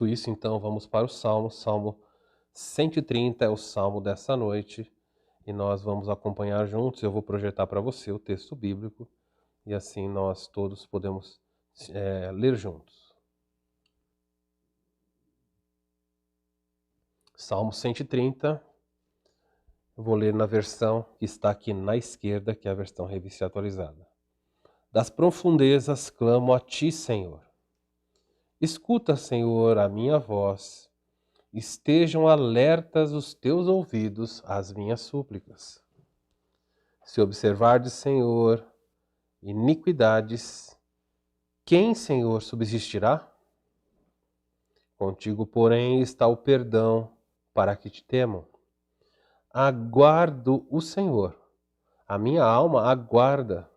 Isso, então, vamos para o Salmo. Salmo 130 é o Salmo dessa noite e nós vamos acompanhar juntos. Eu vou projetar para você o texto bíblico e assim nós todos podemos ler juntos. Salmo 130, eu vou ler na versão que está aqui na esquerda, que é a versão revista atualizada. Das profundezas clamo a ti, Senhor. Escuta, Senhor, a minha voz. Estejam alertas os teus ouvidos às minhas súplicas. Se observardes, Senhor, iniquidades, quem, Senhor, subsistirá? Contigo, porém, está o perdão para que te temam. Aguardo o Senhor, a minha alma aguarda.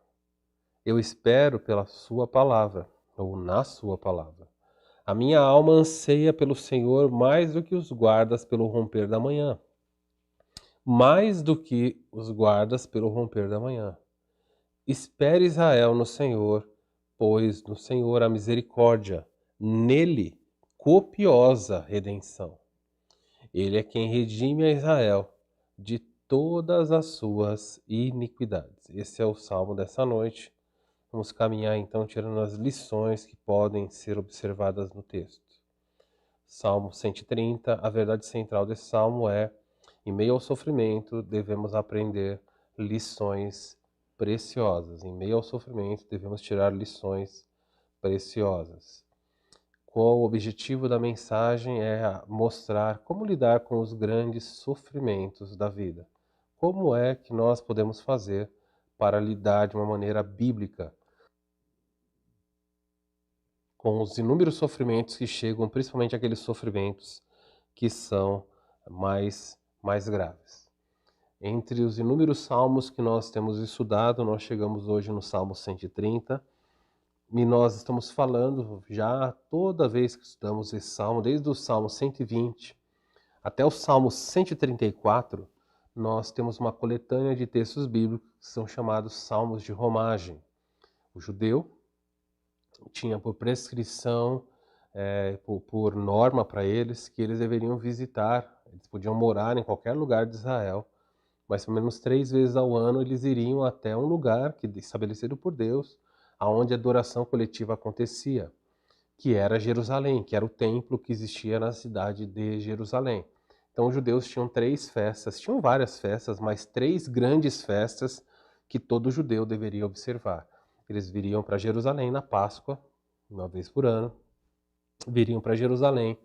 Eu espero pela sua palavra, ou na sua palavra. A minha alma anseia pelo Senhor mais do que os guardas pelo romper da manhã. Mais do que os guardas pelo romper da manhã. Espere Israel no Senhor, pois no Senhor há misericórdia, nele copiosa redenção. Ele é quem redime a Israel de todas as suas iniquidades. Esse é o salmo dessa noite. Vamos caminhar então tirando as lições que podem ser observadas no texto. Salmo 130, a verdade central desse salmo é: em meio ao sofrimento devemos aprender lições preciosas. Em meio ao sofrimento devemos tirar lições preciosas. Qual o objetivo da mensagem é mostrar como lidar com os grandes sofrimentos da vida. Como é que nós podemos fazer para lidar de uma maneira bíblica com os inúmeros sofrimentos que chegam, principalmente aqueles sofrimentos que são mais graves. Entre os inúmeros salmos que nós temos estudado, nós chegamos hoje no Salmo 130, e nós estamos falando já toda vez que estudamos esse salmo, desde o Salmo 120 até o Salmo 134, nós temos uma coletânea de textos bíblicos que são chamados Salmos de Romagem. O judeu tinha por prescrição, por norma para eles, que eles deveriam visitar, eles podiam morar em qualquer lugar de Israel, mas pelo menos 3 vezes ao ano eles iriam até um lugar estabelecido por Deus, aonde a adoração coletiva acontecia, que era Jerusalém, que era o templo que existia na cidade de Jerusalém. Então os judeus tinham 3 festas, tinham várias festas, mas 3 grandes festas que todo judeu deveria observar. Eles viriam para Jerusalém na Páscoa, uma vez por ano, viriam para Jerusalém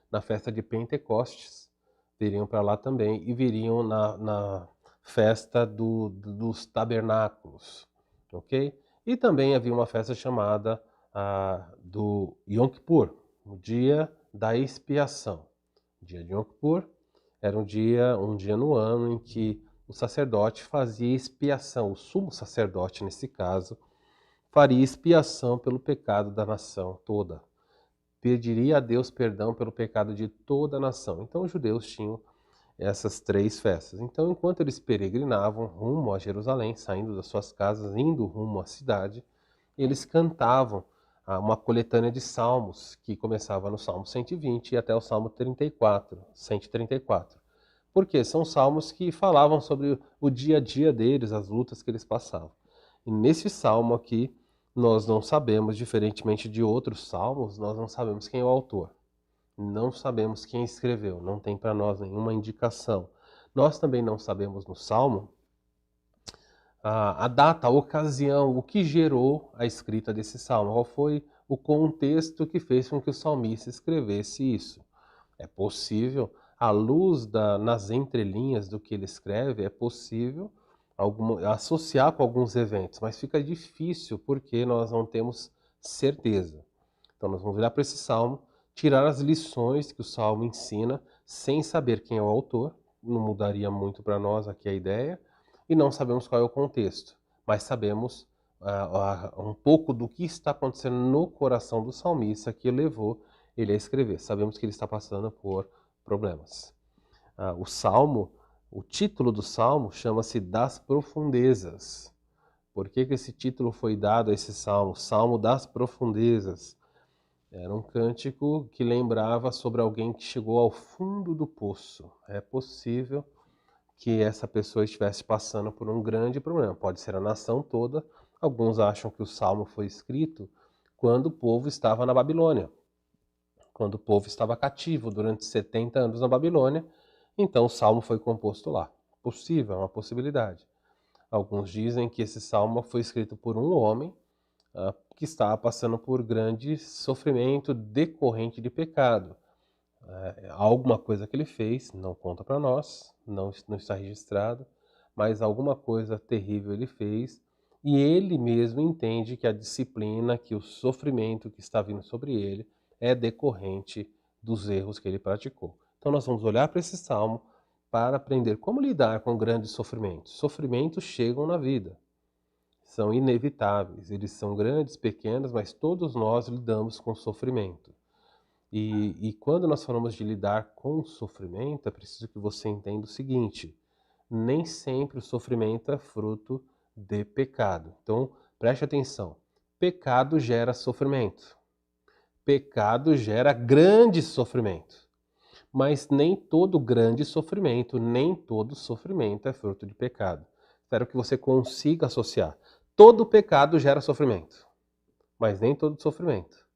na festa de Pentecostes, viriam para lá também e viriam na festa dos tabernáculos, ok? E também havia uma festa chamada do Yom Kippur, o dia da expiação. O dia de Yom Kippur era um dia no ano em que o sacerdote fazia expiação, o sumo sacerdote nesse caso, faria expiação pelo pecado da nação toda. Pediria a Deus perdão pelo pecado de toda a nação. Então os judeus tinham essas 3 festas. Então, enquanto eles peregrinavam rumo a Jerusalém, saindo das suas casas, indo rumo à cidade, eles cantavam uma coletânea de salmos, que começava no Salmo 120 e até o Salmo 134. Por quê? São salmos que falavam sobre o dia a dia deles, as lutas que eles passavam. E nesse salmo aqui, nós não sabemos, diferentemente de outros salmos, nós não sabemos quem é o autor. Não sabemos quem escreveu, não tem para nós nenhuma indicação. Nós também não sabemos no Salmo a data, a ocasião, o que gerou a escrita desse Salmo, qual foi o contexto que fez com que o salmista escrevesse isso. É possível, à luz nas entrelinhas do que ele escreve, é possível associar com alguns eventos, mas fica difícil porque nós não temos certeza. Então nós vamos olhar para esse Salmo, tirar as lições que o Salmo ensina, sem saber quem é o autor, não mudaria muito para nós aqui a ideia, e não sabemos qual é o contexto, mas sabemos um pouco do que está acontecendo no coração do salmista que levou ele a escrever. Sabemos que ele está passando por problemas. O Salmo, o título do Salmo chama-se Das Profundezas. Por que esse título foi dado a esse Salmo? Salmo das Profundezas. Era um cântico que lembrava sobre alguém que chegou ao fundo do poço. É possível que essa pessoa estivesse passando por um grande problema. Pode ser a nação toda. Alguns acham que o salmo foi escrito quando o povo estava na Babilônia, quando o povo estava cativo durante 70 anos na Babilônia. Então o salmo foi composto lá. Possível, é uma possibilidade. Alguns dizem que esse salmo foi escrito por um homem que estava passando por grande sofrimento decorrente de pecado. Alguma coisa que ele fez, não conta para nós, não está registrado, mas alguma coisa terrível ele fez e ele mesmo entende que a disciplina, que o sofrimento que está vindo sobre ele é decorrente dos erros que ele praticou. Então nós vamos olhar para esse salmo para aprender como lidar com grandes sofrimentos. Sofrimentos chegam na vida, são inevitáveis, eles são grandes, pequenos, mas todos nós lidamos com sofrimento. E quando nós falamos de lidar com o sofrimento, é preciso que você entenda o seguinte: nem sempre o sofrimento é fruto de pecado. Então, preste atenção. Pecado gera sofrimento. Pecado gera grande sofrimento. Mas nem todo grande sofrimento, nem todo sofrimento é fruto de pecado. Espero que você consiga associar. Todo pecado gera sofrimento, mas nem todo sofrimento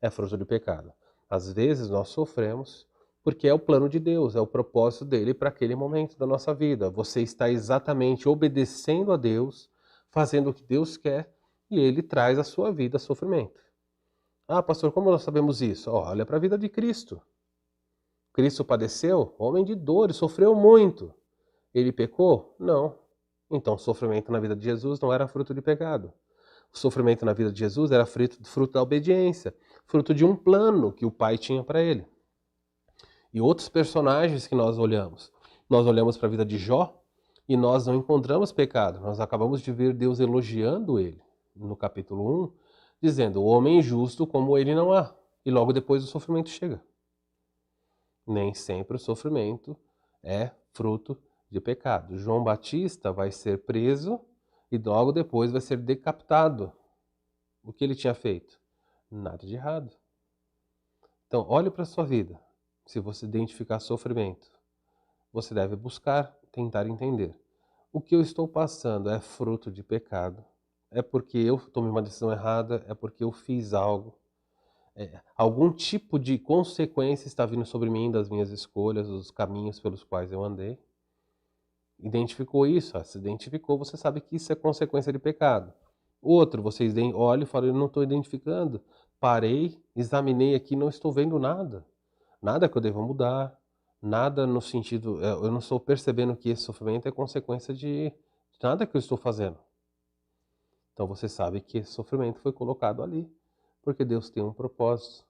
é fruto de pecado. Às vezes nós sofremos porque é o plano de Deus, é o propósito dele para aquele momento da nossa vida. Você está exatamente obedecendo a Deus, fazendo o que Deus quer, e ele traz à sua vida sofrimento. Ah, pastor, como nós sabemos isso? Olha para a vida de Cristo. Cristo padeceu, homem de dores, sofreu muito. Ele pecou? Não. Então, o sofrimento na vida de Jesus não era fruto de pecado. O sofrimento na vida de Jesus era fruto da obediência, fruto de um plano que o Pai tinha para ele. E outros personagens que nós olhamos para a vida de Jó e nós não encontramos pecado. Nós acabamos de ver Deus elogiando ele no capítulo 1, dizendo: o homem justo como ele não há. E logo depois o sofrimento chega. Nem sempre o sofrimento é fruto de pecado. João Batista vai ser preso e logo depois vai ser decapitado. O que ele tinha feito? Nada de errado. Então, olhe para a sua vida. Se você identificar sofrimento, você deve buscar, tentar entender. O que eu estou passando é fruto de pecado? É porque eu tomei uma decisão errada? É porque eu fiz algo? Algum tipo de consequência está vindo sobre mim das minhas escolhas, dos caminhos pelos quais eu andei? Identificou isso? Se identificou, você sabe que isso é consequência de pecado. Outro, vocês olham e falam: eu não estou identificando. Parei, examinei aqui, não estou vendo nada. Nada que eu deva mudar, nada no sentido, eu não estou percebendo que esse sofrimento é consequência de nada que eu estou fazendo. Então você sabe que esse sofrimento foi colocado ali, porque Deus tem um propósito.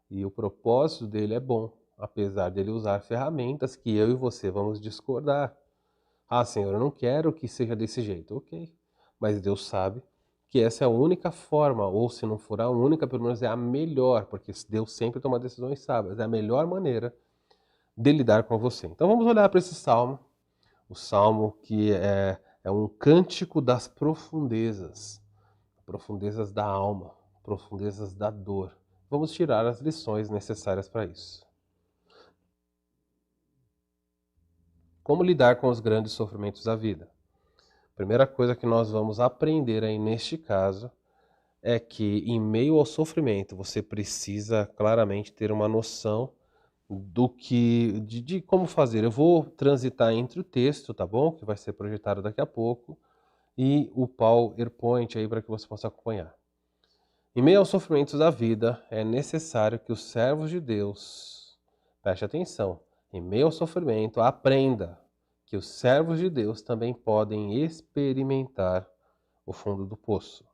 E o propósito dele é bom, apesar dele usar ferramentas que eu e você vamos discordar. Ah, Senhor, eu não quero que seja desse jeito. Ok. Mas Deus sabe que essa é a única forma, ou se não for a única, pelo menos é a melhor, porque Deus sempre toma decisões sábias. É a melhor maneira de lidar com você. Então vamos olhar para esse salmo. O salmo que é um cântico das profundezas. Profundezas da alma, profundezas da dor. Vamos tirar as lições necessárias para isso. Como lidar com os grandes sofrimentos da vida? Primeira coisa que nós vamos aprender aí neste caso é que em meio ao sofrimento você precisa claramente ter uma noção de como fazer. Eu vou transitar entre o texto, tá bom? Que vai ser projetado daqui a pouco, e o PowerPoint aí para que você possa acompanhar. Em meio aos sofrimentos da vida, é necessário que os servos de Deus, preste atenção, em meio ao sofrimento, aprenda que os servos de Deus também podem experimentar o fundo do poço.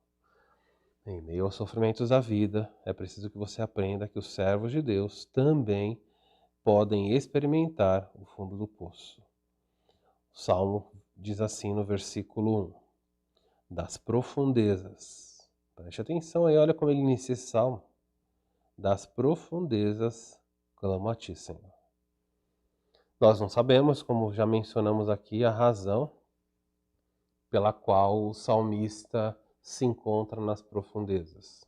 Em meio aos sofrimentos da vida, é preciso que você aprenda que os servos de Deus também podem experimentar o fundo do poço. O Salmo diz assim no versículo 1: das profundezas. Preste atenção aí, olha como ele inicia esse salmo. Das profundezas clamo a ti, Senhor. Nós não sabemos, como já mencionamos aqui, a razão pela qual o salmista se encontra nas profundezas.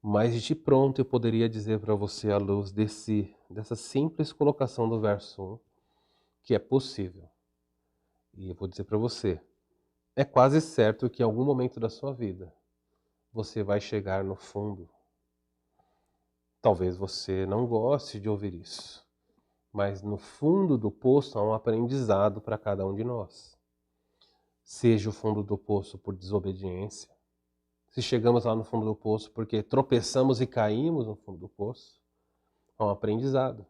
Mas de pronto eu poderia dizer para você, à luz dessa simples colocação do verso 1, que é possível. E eu vou dizer para você, é quase certo que em algum momento da sua vida você vai chegar no fundo. Talvez você não goste de ouvir isso, mas no fundo do poço há um aprendizado para cada um de nós. Seja o fundo do poço por desobediência, se chegamos lá no fundo do poço porque tropeçamos e caímos no fundo do poço, há um aprendizado.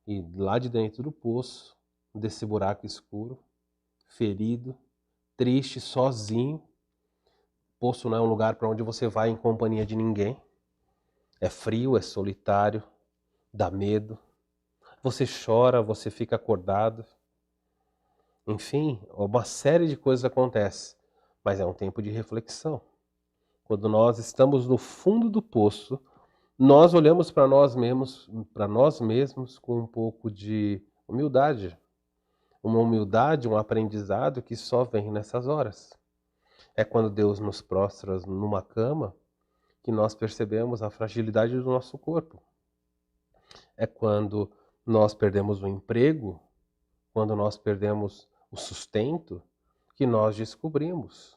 E lá de dentro do poço, desse buraco escuro, ferido, triste, sozinho, poço não é um lugar para onde você vai em companhia de ninguém. É frio, é solitário, dá medo. Você chora, você fica acordado. Enfim, uma série de coisas acontece, mas é um tempo de reflexão. Quando nós estamos no fundo do poço, nós olhamos para nós mesmos com um pouco de humildade. Uma humildade, um aprendizado que só vem nessas horas. É quando Deus nos prostra numa cama que nós percebemos a fragilidade do nosso corpo. É quando nós perdemos o emprego, quando nós perdemos o sustento, que nós descobrimos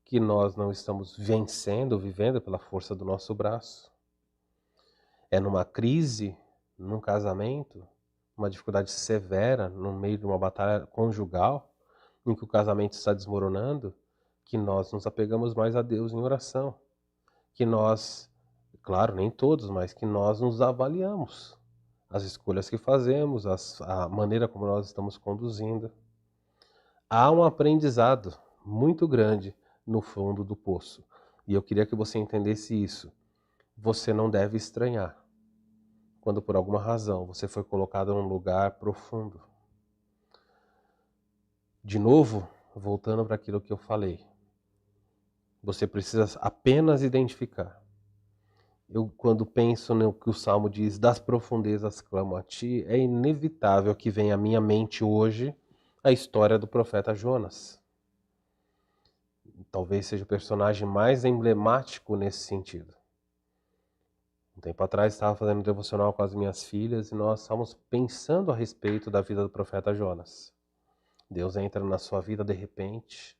que nós não estamos vivendo pela força do nosso braço. É numa crise, num casamento, uma dificuldade severa, no meio de uma batalha conjugal, em que o casamento está desmoronando, que nós nos apegamos mais a Deus em oração. Que nós, claro, nem todos, mas que nós nos avaliamos. As escolhas que fazemos, a maneira como nós estamos conduzindo. Há um aprendizado muito grande no fundo do poço. E eu queria que você entendesse isso. Você não deve estranhar quando por alguma razão você foi colocado num lugar profundo. De novo, voltando para aquilo que eu falei. Você precisa apenas identificar. Eu, quando penso no que o Salmo diz, das profundezas clamo a ti, é inevitável que venha à minha mente hoje a história do profeta Jonas. Talvez seja o personagem mais emblemático nesse sentido. Um tempo atrás estava fazendo um devocional com as minhas filhas e nós estávamos pensando a respeito da vida do profeta Jonas. Deus entra na sua vida de repente.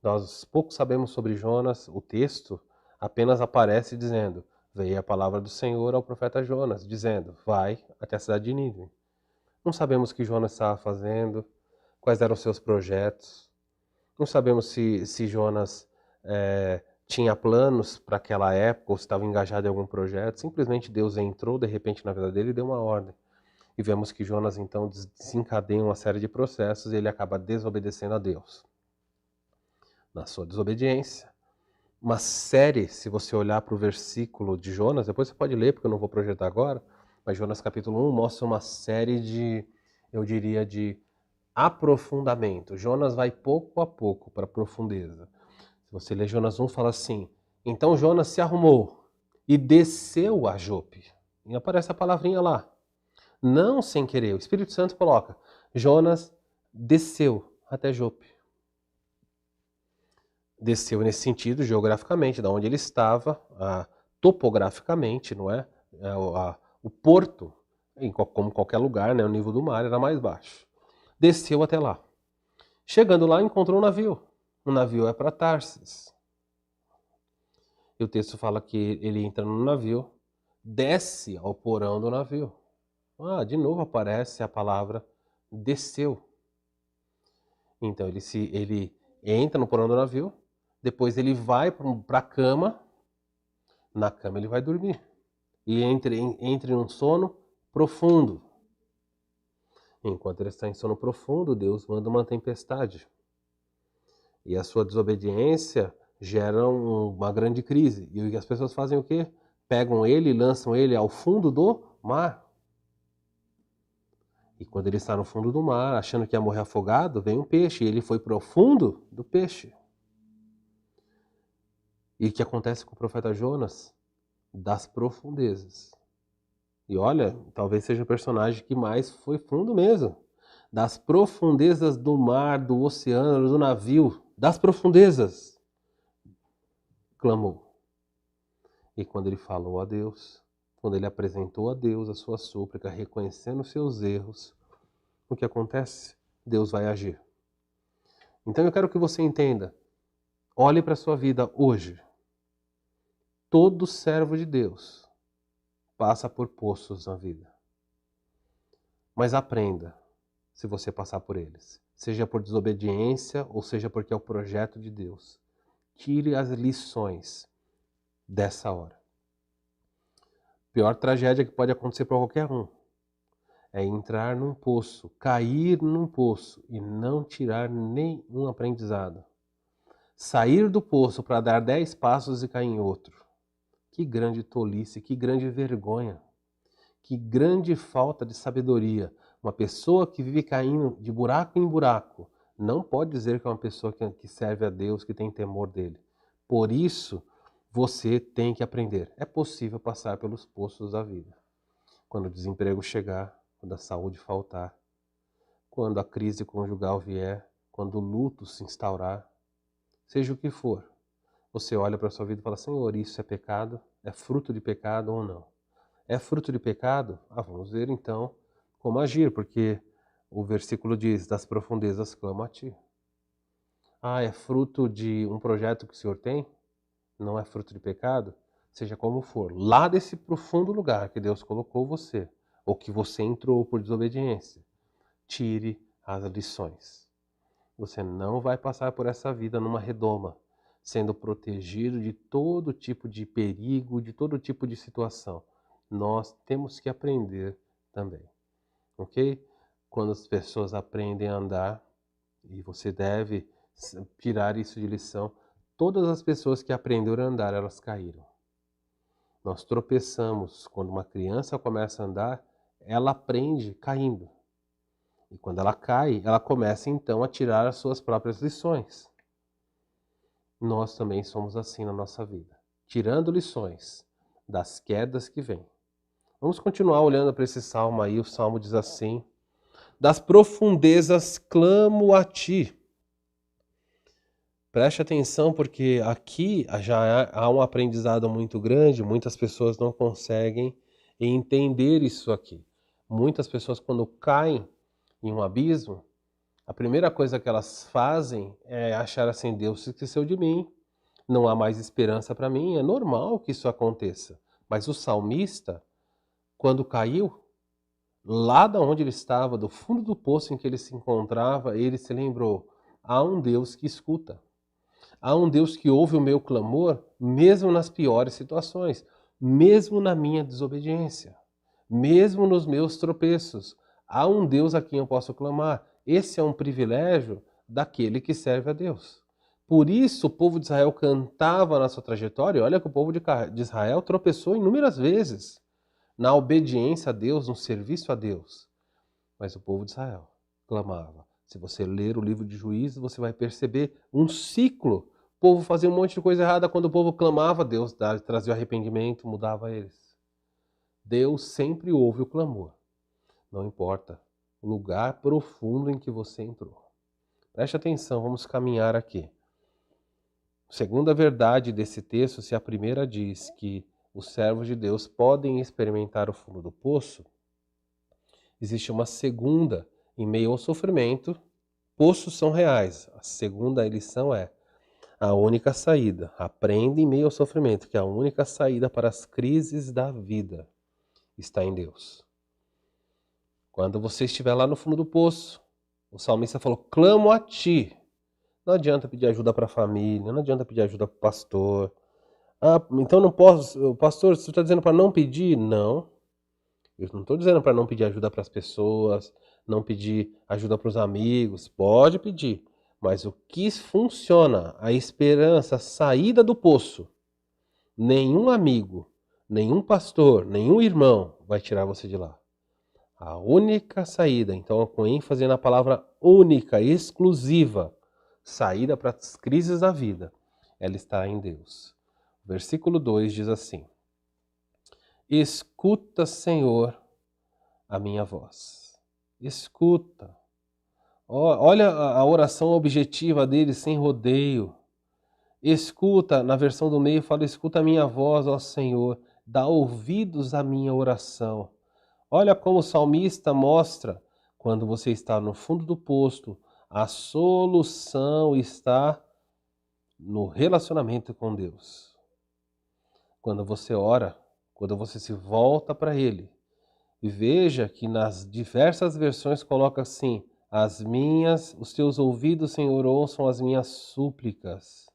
Nós pouco sabemos sobre Jonas, o texto apenas aparece dizendo: veio a palavra do Senhor ao profeta Jonas, dizendo: vai até a cidade de Nínive. Não sabemos o que Jonas estava fazendo, quais eram os seus projetos. Não sabemos se Jonas tinha planos para aquela época ou se estava engajado em algum projeto. Simplesmente Deus entrou de repente na vida dele e deu uma ordem. E vemos que Jonas então desencadeia uma série de processos e ele acaba desobedecendo a Deus. Na sua desobediência, uma série, se você olhar para o versículo de Jonas, depois você pode ler porque eu não vou projetar agora, mas Jonas capítulo 1 mostra uma série de, eu diria, de aprofundamento. Jonas vai pouco a pouco para a profundeza. Se você ler Jonas 1, fala assim: então Jonas se arrumou e desceu a Jope. E aparece a palavrinha lá. Não sem querer. O Espírito Santo coloca: Jonas desceu até Jope. Desceu nesse sentido, geograficamente, da onde ele estava, topograficamente, não é? O porto, como qualquer lugar, né? O nível do mar era mais baixo. Desceu até lá. Chegando lá, encontrou um navio. O navio é para Tarsis. E o texto fala que ele entra no navio, desce ao porão do navio. De novo aparece a palavra desceu. Então ele entra no porão do navio, depois ele vai para a cama, na cama ele vai dormir. E entre em um sono profundo. Enquanto ele está em sono profundo, Deus manda uma tempestade. E a sua desobediência gera uma grande crise. E as pessoas fazem o quê? Pegam ele e lançam ele ao fundo do mar. E quando ele está no fundo do mar, achando que ia morrer afogado, vem um peixe. E ele foi para o fundo do peixe. E o que acontece com o profeta Jonas? Das profundezas. E olha, talvez seja o personagem que mais foi fundo mesmo. Das profundezas do mar, do oceano, do navio, das profundezas, clamou. E quando ele falou a Deus, quando ele apresentou a Deus a sua súplica, reconhecendo os seus erros, o que acontece? Deus vai agir. Então eu quero que você entenda, olhe para a sua vida hoje. Todo servo de Deus passa por poços na vida. Mas aprenda, se você passar por eles. Seja por desobediência ou seja porque é o projeto de Deus. Tire as lições dessa hora. Pior tragédia que pode acontecer para qualquer um é entrar num poço, cair num poço e não tirar nenhum aprendizado. Sair do poço para dar 10 passos e cair em outro. Que grande tolice, que grande vergonha, que grande falta de sabedoria. Uma pessoa que vive caindo de buraco em buraco não pode dizer que é uma pessoa que serve a Deus, que tem temor dele. Por isso, você tem que aprender. É possível passar pelos poços da vida. Quando o desemprego chegar, quando a saúde faltar, quando a crise conjugal vier, quando o luto se instaurar, seja o que for, você olha para a sua vida e fala, Senhor, isso é pecado? É fruto de pecado ou não? É fruto de pecado? Vamos ver então como agir, porque o versículo diz, das profundezas clamo a ti. É fruto de um projeto que o Senhor tem? Não é fruto de pecado? Seja como for, lá desse profundo lugar que Deus colocou você, ou que você entrou por desobediência, tire as lições. Você não vai passar por essa vida numa redoma, sendo protegido de todo tipo de perigo, de todo tipo de situação. Nós temos que aprender também, ok? Quando as pessoas aprendem a andar, e você deve tirar isso de lição, todas as pessoas que aprenderam a andar, elas caíram. Nós tropeçamos. Quando uma criança começa a andar, ela aprende caindo. E quando ela cai, ela começa então a tirar as suas próprias lições. Nós também somos assim na nossa vida, tirando lições das quedas que vêm. Vamos continuar olhando para esse salmo aí. O salmo diz assim: das profundezas clamo a ti. Preste atenção, porque aqui já há um aprendizado muito grande. Muitas pessoas não conseguem entender isso aqui. Muitas pessoas, quando caem em um abismo, a primeira coisa que elas fazem é achar assim, Deus se esqueceu de mim, não há mais esperança para mim. É normal que isso aconteça. Mas o salmista, quando caiu, lá da onde ele estava, do fundo do poço em que ele se encontrava, ele se lembrou, há um Deus que escuta. Há um Deus que ouve o meu clamor, mesmo nas piores situações, mesmo na minha desobediência, mesmo nos meus tropeços. Há um Deus a quem eu posso clamar. Esse é um privilégio daquele que serve a Deus. Por isso o povo de Israel cantava na sua trajetória. Olha que o povo de Israel tropeçou inúmeras vezes na obediência a Deus, no serviço a Deus. Mas o povo de Israel clamava. Se você ler o livro de Juízes, você vai perceber um ciclo. O povo fazia um monte de coisa errada. Quando o povo clamava, Deus trazia o arrependimento, mudava eles. Deus sempre ouve o clamor. Não importa o lugar profundo em que você entrou. Preste atenção, vamos caminhar aqui. Segunda verdade desse texto, se a primeira diz que os servos de Deus podem experimentar o fundo do poço, existe uma segunda. Em meio ao sofrimento, poços são reais. A segunda lição é a única saída. Aprenda em meio ao sofrimento que a única saída para as crises da vida está em Deus. Quando você estiver lá no fundo do poço, o salmista falou, clamo a ti. Não adianta pedir ajuda para a família, não adianta pedir ajuda para o pastor. Então não posso, pastor, você está dizendo para não pedir? Não. Eu não estou dizendo para não pedir ajuda para as pessoas, não pedir ajuda para os amigos. Pode pedir. Mas o que funciona, a esperança, a saída do poço, nenhum amigo, nenhum pastor, nenhum irmão vai tirar você de lá. A única saída, então com ênfase na palavra única, exclusiva, saída para as crises da vida, ela está em Deus. Versículo 2 diz assim: escuta, Senhor, a minha voz. Escuta. Olha a oração objetiva dele, sem rodeio. Escuta, na versão do meio fala, escuta a minha voz, ó Senhor, dá ouvidos à minha oração. Olha como o salmista mostra, quando você está no fundo do poço, a solução está no relacionamento com Deus. Quando você ora, quando você se volta para Ele, e veja que nas diversas versões coloca assim, os teus ouvidos, Senhor, ouçam as minhas súplicas.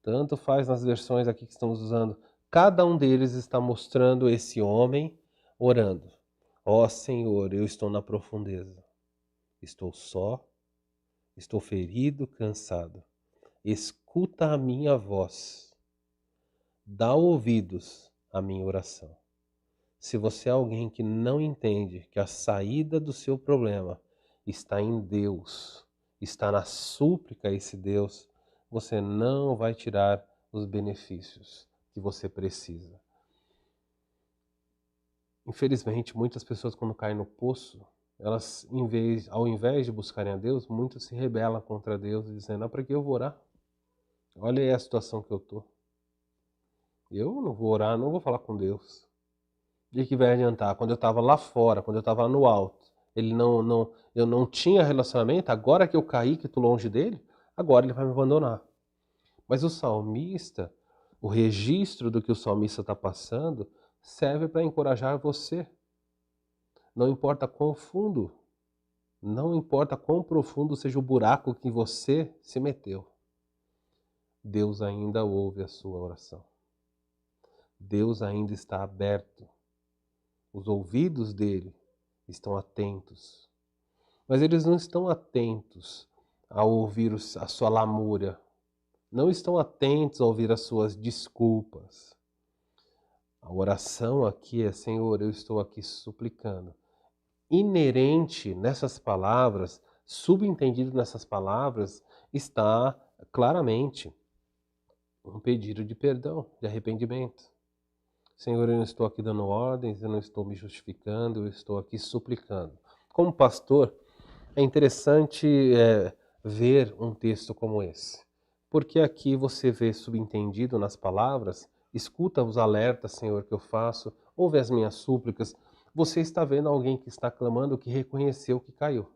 Tanto faz nas versões aqui que estamos usando. Cada um deles está mostrando esse homem orando. Ó Senhor, eu estou na profundeza. Estou só, estou ferido, cansado. Escuta a minha voz. Dá ouvidos à minha oração. Se você é alguém que não entende que a saída do seu problema está em Deus, está na súplica a esse Deus, você não vai tirar os benefícios que você precisa. Infelizmente, muitas pessoas quando caem no poço, elas, ao invés de buscarem a Deus, muitas se rebelam contra Deus, dizendo, para que eu vou orar? Olha aí a situação que eu estou. Eu não vou orar, não vou falar com Deus. De que vai adiantar? Quando eu estava lá fora, quando eu estava no alto, eu não tinha relacionamento, agora que eu caí, que estou longe dele, agora ele vai me abandonar. Mas o salmista, o registro do que o salmista está passando, serve para encorajar você. Não importa quão fundo, não importa quão profundo seja o buraco que você se meteu, Deus ainda ouve a sua oração. Deus ainda está aberto. Os ouvidos dele estão atentos. Mas eles não estão atentos a ouvir a sua lamúria. Não estão atentos a ouvir as suas desculpas. A oração aqui é, Senhor, eu estou aqui suplicando. Inerente nessas palavras, subentendido nessas palavras, está claramente um pedido de perdão, de arrependimento. Senhor, eu não estou aqui dando ordens, eu não estou me justificando, eu estou aqui suplicando. Como pastor, é interessante ver um texto como esse, porque aqui você vê subentendido nas palavras, escuta os alertas, Senhor, que eu faço, ouve as minhas súplicas, você está vendo alguém que está clamando que reconheceu que caiu.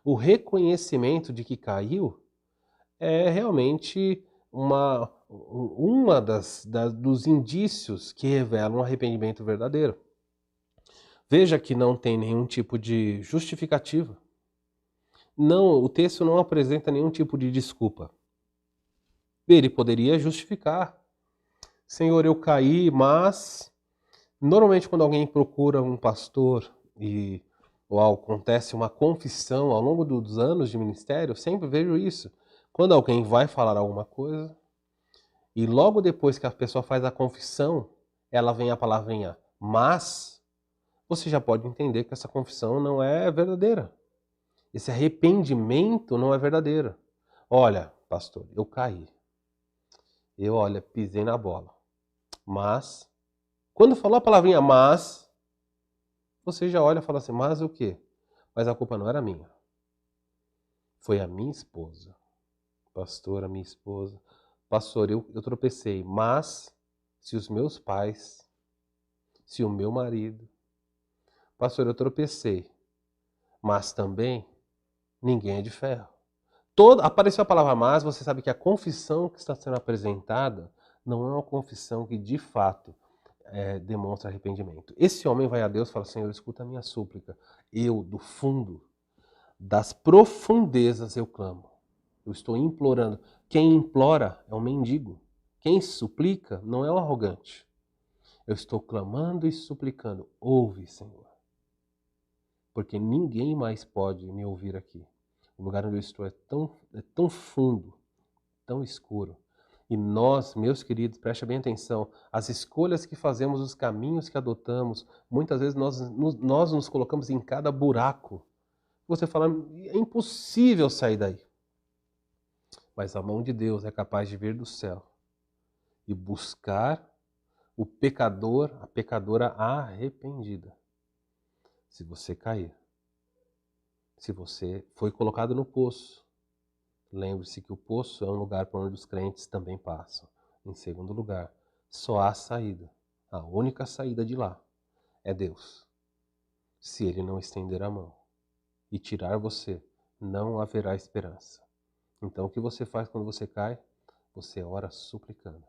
O reconhecimento de que caiu é realmente uma dos indícios que revelam um arrependimento verdadeiro. Veja que não tem nenhum tipo de justificativa. Não, o texto não apresenta nenhum tipo de desculpa. Ele poderia justificar. Senhor, eu caí, mas normalmente quando alguém procura um pastor ou acontece uma confissão ao longo dos anos de ministério, eu sempre vejo isso. Quando alguém vai falar alguma coisa, e logo depois que a pessoa faz a confissão, ela vem a palavrinha mas, você já pode entender que essa confissão não é verdadeira. Esse arrependimento não é verdadeiro. Olha, pastor, eu caí. Olha, pisei na bola. Mas, quando falou a palavrinha mas, você já olha e fala assim, mas o quê? Mas a culpa não era minha. Foi a minha esposa. Pastor, a minha esposa. Pastor, eu tropecei, mas se os meus pais, se o meu marido, pastor, eu tropecei, mas também ninguém é de ferro. Apareceu a palavra mas, você sabe que a confissão que está sendo apresentada não é uma confissão que de fato demonstra arrependimento. Esse homem vai a Deus e fala, Senhor, escuta a minha súplica. Eu, do fundo, das profundezas eu clamo. Eu estou implorando. Quem implora é um mendigo. Quem suplica não é um arrogante. Eu estou clamando e suplicando. Ouve, Senhor. Porque ninguém mais pode me ouvir aqui. O lugar onde eu estou é tão fundo, tão escuro. E nós, meus queridos, preste bem atenção, as escolhas que fazemos, os caminhos que adotamos, muitas vezes nós nos colocamos em cada buraco. Você fala, é impossível sair daí. Mas a mão de Deus é capaz de vir do céu e buscar o pecador, a pecadora arrependida. Se você cair, se você foi colocado no poço, lembre-se que o poço é um lugar por onde os crentes também passam. Em segundo lugar, só há saída. A única saída de lá é Deus. Se Ele não estender a mão e tirar você, não haverá esperança. Então o que você faz quando você cai? Você ora suplicando.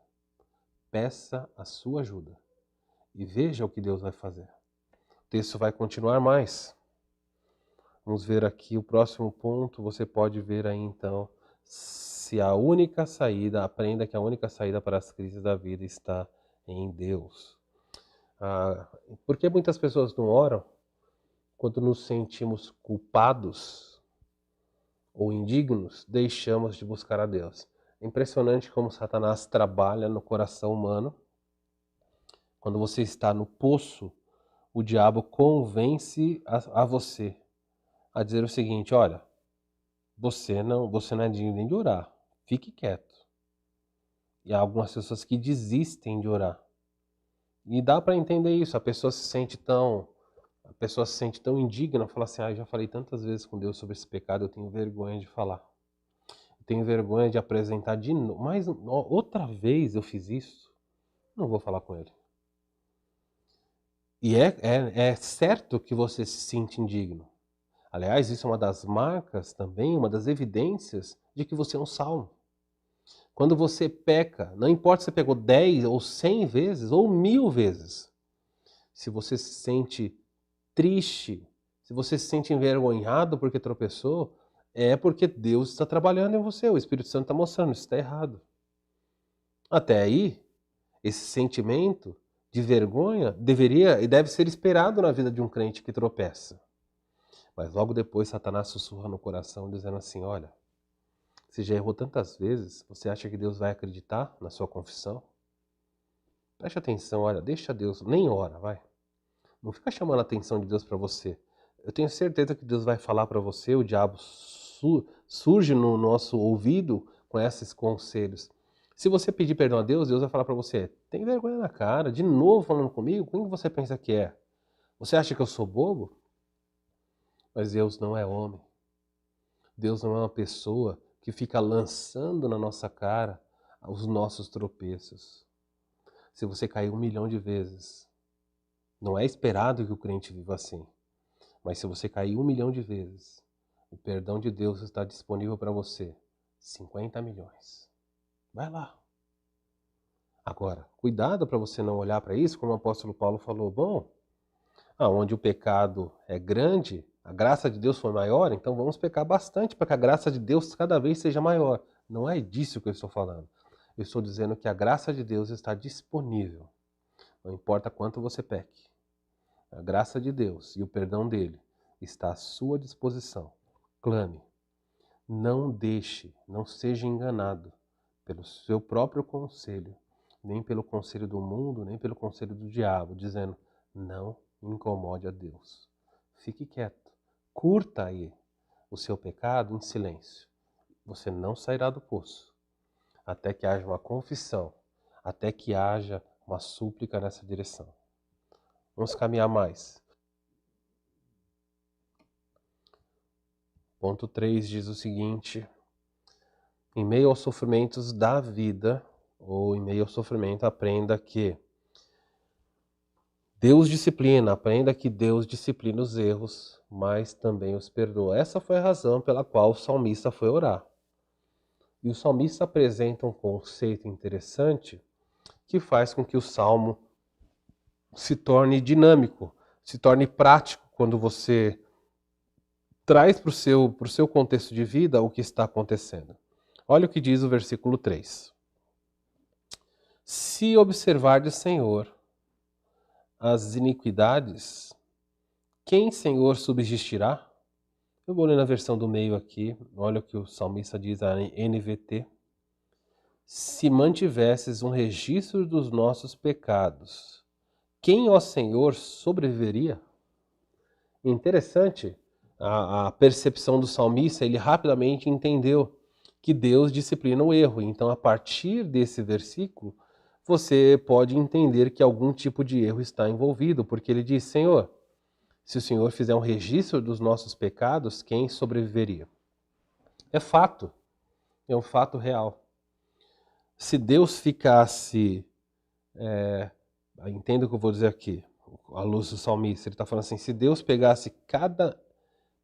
Peça a sua ajuda e veja o que Deus vai fazer. O texto vai continuar mais. Vamos ver aqui o próximo ponto. Você pode ver aí então se a única saída, aprenda que a única saída para as crises da vida está em Deus. Por que muitas pessoas não oram? Quando nos sentimos culpados ou indignos, deixamos de buscar a Deus. É impressionante como Satanás trabalha no coração humano. Quando você está no poço, o diabo convence a você a dizer o seguinte: olha, você não é digno nem de orar, fique quieto. E há algumas pessoas que desistem de orar. E dá para entender isso, a pessoa se sente tão indigna, fala assim: já falei tantas vezes com Deus sobre esse pecado, eu tenho vergonha de falar. Eu tenho vergonha de apresentar de novo, mas outra vez eu fiz isso, não vou falar com ele. E é certo que você se sente indigno. Aliás, isso é uma das marcas também, uma das evidências de que você é um salvo. Quando você peca, não importa se você pegou 10 ou 100 vezes ou 1000 vezes, se você se sente triste, se você se sente envergonhado porque tropeçou, é porque Deus está trabalhando em você, o Espírito Santo está mostrando, isso está errado. Até aí, esse sentimento de vergonha deveria e deve ser esperado na vida de um crente que tropeça. Mas logo depois Satanás sussurra no coração dizendo assim: olha, você já errou tantas vezes, você acha que Deus vai acreditar na sua confissão? Preste atenção, olha, deixa Deus, nem ora, vai. Não fica chamando a atenção de Deus para você. Eu tenho certeza que Deus vai falar para você, o diabo surge no nosso ouvido com esses conselhos. Se você pedir perdão a Deus, Deus vai falar para você: tem vergonha na cara, de novo falando comigo? Quem você pensa que é? Você acha que eu sou bobo? Mas Deus não é homem. Deus não é uma pessoa que fica lançando na nossa cara os nossos tropeços. Se você caiu 1 milhão de vezes, não é esperado que o crente viva assim. Mas se você cair 1 milhão de vezes, o perdão de Deus está disponível para você. 50 milhões. Vai lá. Agora, cuidado para você não olhar para isso, como o apóstolo Paulo falou. Bom, onde o pecado é grande, a graça de Deus foi maior, então vamos pecar bastante para que a graça de Deus cada vez seja maior. Não é disso que eu estou falando. Eu estou dizendo que a graça de Deus está disponível. Não importa quanto você peque. A graça de Deus e o perdão dele está à sua disposição. Clame. Não deixe, não seja enganado pelo seu próprio conselho, nem pelo conselho do mundo, nem pelo conselho do diabo, dizendo: não incomode a Deus. Fique quieto. Curta aí o seu pecado em silêncio. Você não sairá do poço até que haja uma confissão, até que haja uma súplica nessa direção. Vamos caminhar mais. Ponto 3 diz o seguinte: em meio aos sofrimentos da vida, ou em meio ao sofrimento, aprenda que Deus disciplina, aprenda que Deus disciplina os erros, mas também os perdoa. Essa foi a razão pela qual o salmista foi orar. E o salmista apresenta um conceito interessante que faz com que o salmo se torne dinâmico, se torne prático quando você traz para o seu contexto de vida o que está acontecendo. Olha o que diz o versículo 3. Se observardes, Senhor, as iniquidades, quem, Senhor, subsistirá? Eu vou ler na versão do meio aqui, olha o que o salmista diz, a NVT. Se mantivesses um registro dos nossos pecados, quem, ó Senhor, sobreviveria? Interessante a percepção do salmista, ele rapidamente entendeu que Deus disciplina o erro. Então, a partir desse versículo, você pode entender que algum tipo de erro está envolvido, porque ele diz: Senhor, se o Senhor fizer um registro dos nossos pecados, quem sobreviveria? É fato. é um fato real. Se Deus ficasse, entenda o que eu vou dizer aqui, à luz do salmista, ele está falando assim, se Deus pegasse cada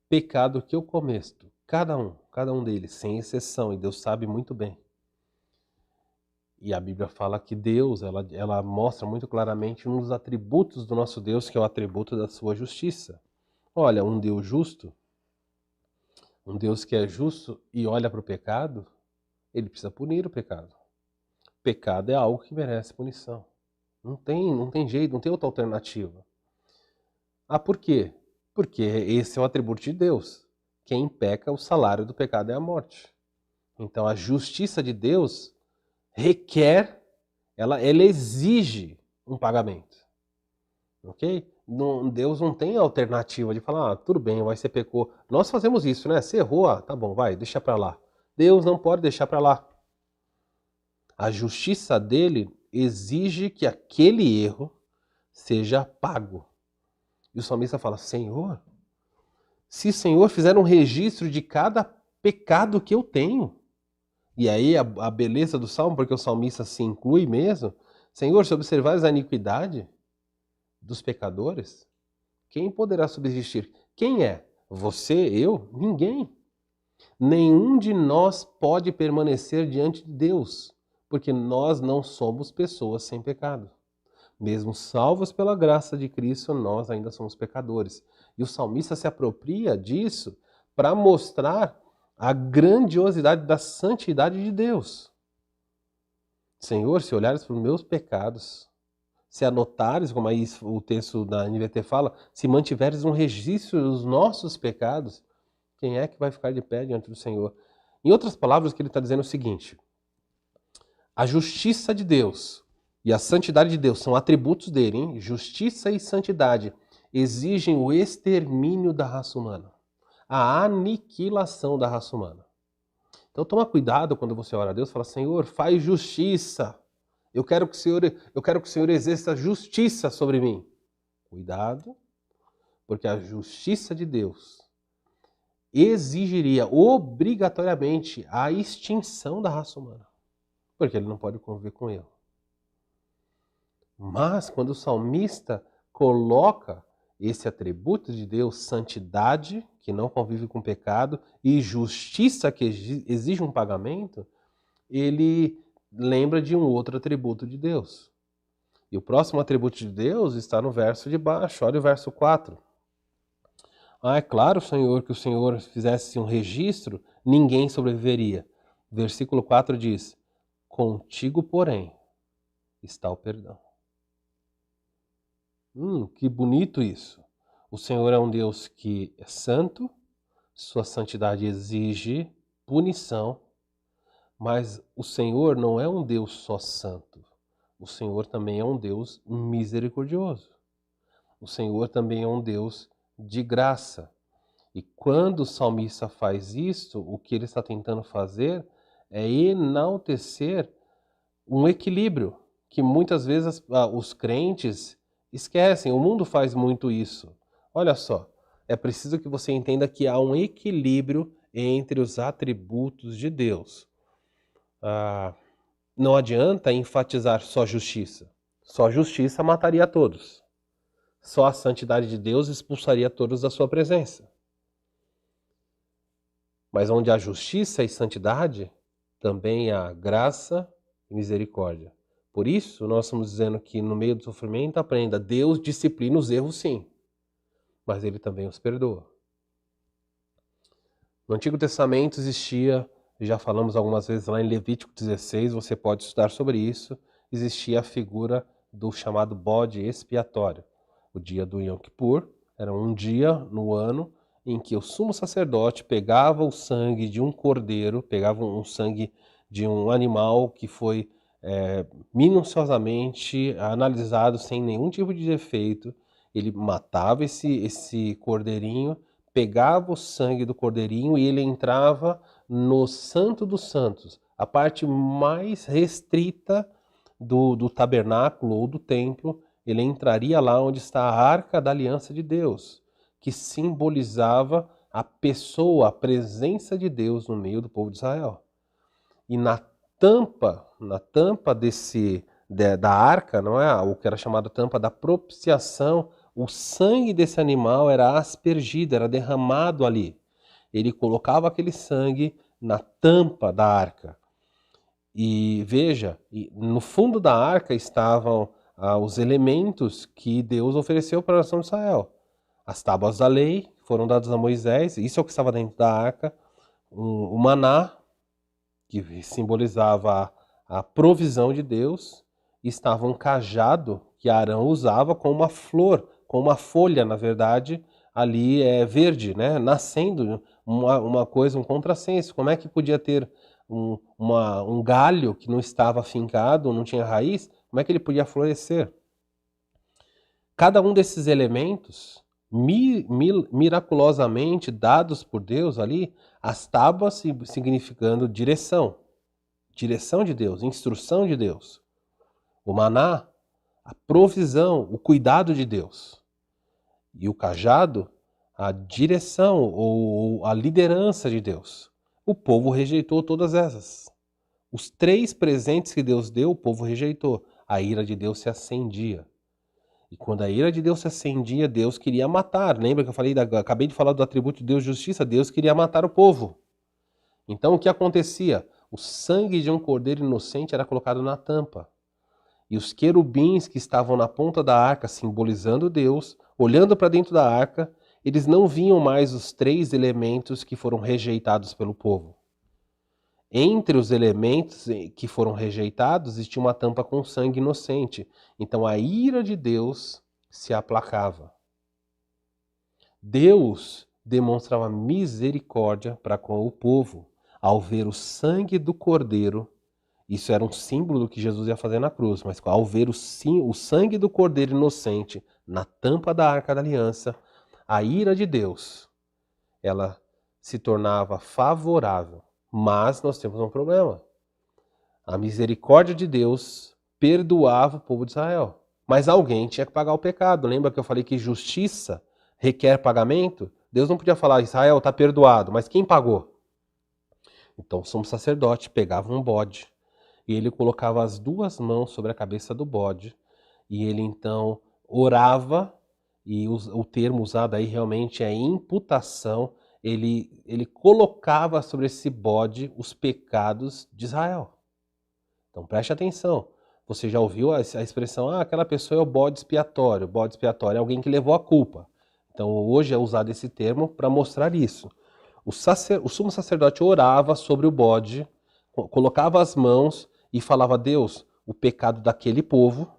pecado que eu cometo, cada um deles, sem exceção, e Deus sabe muito bem. E a Bíblia fala que Deus, ela mostra muito claramente um dos atributos do nosso Deus, que é o atributo da sua justiça. Olha, um Deus justo, um Deus que é justo e olha para o pecado, ele precisa punir o pecado. Pecado é algo que merece punição. Não tem jeito, não tem outra alternativa. Ah, por quê? Porque esse é o atributo de Deus. Quem peca, o salário do pecado é a morte. Então a justiça de Deus requer, ela exige um pagamento. Ok? Deus não tem alternativa de falar, tudo bem, você pecou. Nós fazemos isso, né? Você errou, tá bom, vai, deixa pra lá. Deus não pode deixar pra lá. A justiça dele exige que aquele erro seja pago. E o salmista fala, Senhor, se o Senhor fizer um registro de cada pecado que eu tenho, e aí a beleza do salmo, porque o salmista se inclui mesmo, Senhor, se observares a iniquidade dos pecadores, quem poderá subsistir? Quem é? Você, eu? Ninguém. Nenhum de nós pode permanecer diante de Deus, porque nós não somos pessoas sem pecado. Mesmo salvos pela graça de Cristo, nós ainda somos pecadores. E o salmista se apropria disso para mostrar a grandiosidade da santidade de Deus. Senhor, se olhares para os meus pecados, se anotares, como aí o texto da NVT fala, se mantiveres um registro dos nossos pecados, quem é que vai ficar de pé diante do Senhor? Em outras palavras, o que ele está dizendo é o seguinte, a justiça de Deus e a santidade de Deus são atributos dele, hein? Justiça e santidade exigem o extermínio da raça humana, a aniquilação da raça humana. Então toma cuidado quando você ora a Deus, fala, Senhor, faz justiça. Eu quero que o Senhor exerça justiça sobre mim. Cuidado, porque a justiça de Deus exigiria obrigatoriamente a extinção da raça humana, porque ele não pode conviver com ele. Mas quando o salmista coloca esse atributo de Deus, santidade, que não convive com pecado, e justiça, que exige um pagamento, ele lembra de um outro atributo de Deus. E o próximo atributo de Deus está no verso de baixo, olha o verso 4. Ah, é claro, Senhor, que o Senhor fizesse um registro, ninguém sobreviveria. Versículo 4 diz, contigo, porém, está o perdão. Que bonito isso. O Senhor é um Deus que é santo, sua santidade exige punição, mas o Senhor não é um Deus só santo. O Senhor também é um Deus misericordioso. O Senhor também é um Deus de graça. E quando o salmista faz isso, o que ele está tentando fazer é enaltecer um equilíbrio que muitas vezes os crentes esquecem. O mundo faz muito isso. Olha só, é preciso que você entenda que há um equilíbrio entre os atributos de Deus. Não adianta enfatizar só justiça. Só justiça mataria todos. Só a santidade de Deus expulsaria todos da sua presença. Mas onde há justiça e santidade, também há graça e misericórdia. Por isso, nós estamos dizendo que no meio do sofrimento, aprenda, Deus disciplina os erros sim, mas Ele também os perdoa. No Antigo Testamento existia, já falamos algumas vezes lá em Levítico 16, você pode estudar sobre isso, existia a figura do chamado bode expiatório. O dia do Yom Kippur era um dia no ano em que o sumo sacerdote pegava o sangue de um cordeiro, pegava um sangue de um animal que foi minuciosamente analisado sem nenhum tipo de defeito, ele matava esse cordeirinho, pegava o sangue do cordeirinho e ele entrava no Santo dos Santos, a parte mais restrita do tabernáculo ou do templo, ele entraria lá onde está a Arca da Aliança de Deus, que simbolizava a pessoa, a presença de Deus no meio do povo de Israel. E na tampa da arca, não é? O que era chamado tampa da propiciação, o sangue desse animal era aspergido, era derramado ali. Ele colocava aquele sangue na tampa da arca. E veja, no fundo da arca estavam os elementos que Deus ofereceu para a nação de Israel. As tábuas da lei foram dadas a Moisés, isso é o que estava dentro da arca. O maná, que simbolizava a provisão de Deus, estava um cajado que Arão usava com uma flor, com uma folha, na verdade, ali verde, né? Nascendo uma coisa, um contrassenso. Como é que podia ter um galho que não estava afincado, não tinha raiz? Como é que ele podia florescer? Cada um desses elementos, miraculosamente dados por Deus ali, as tábuas significando direção de Deus, instrução de Deus. O maná, a provisão, o cuidado de Deus. E o cajado, a direção ou a liderança de Deus. O povo rejeitou todas essas. Os 3 presentes que Deus deu, o povo rejeitou. A ira de Deus se acendia. E quando a ira de Deus se acendia, Deus queria matar. Lembra que eu acabei de falar do atributo de Deus, justiça? Deus queria matar o povo. Então o que acontecia? O sangue de um cordeiro inocente era colocado na tampa. E os querubins que estavam na ponta da arca, simbolizando Deus, olhando para dentro da arca, eles não viam mais os 3 elementos que foram rejeitados pelo povo. Entre os elementos que foram rejeitados, existia uma tampa com sangue inocente. Então a ira de Deus se aplacava. Deus demonstrava misericórdia para com o povo ao ver o sangue do cordeiro. Isso era um símbolo do que Jesus ia fazer na cruz, mas ao ver o sangue do cordeiro inocente na tampa da arca da aliança, a ira de Deus, ela se tornava favorável. Mas nós temos um problema. A misericórdia de Deus perdoava o povo de Israel. Mas alguém tinha que pagar o pecado. Lembra que eu falei que justiça requer pagamento? Deus não podia falar, Israel está perdoado, mas quem pagou? Então o sumo sacerdote pegava um bode e ele colocava as 2 mãos sobre a cabeça do bode e ele então orava, e o termo usado aí realmente é imputação. Ele colocava sobre esse bode os pecados de Israel. Então preste atenção. Você já ouviu a expressão, aquela pessoa é o bode expiatório. O bode expiatório é alguém que levou a culpa. Então hoje é usado esse termo para mostrar isso. O sumo sacerdote orava sobre o bode, colocava as mãos e falava, Deus, o pecado daquele povo,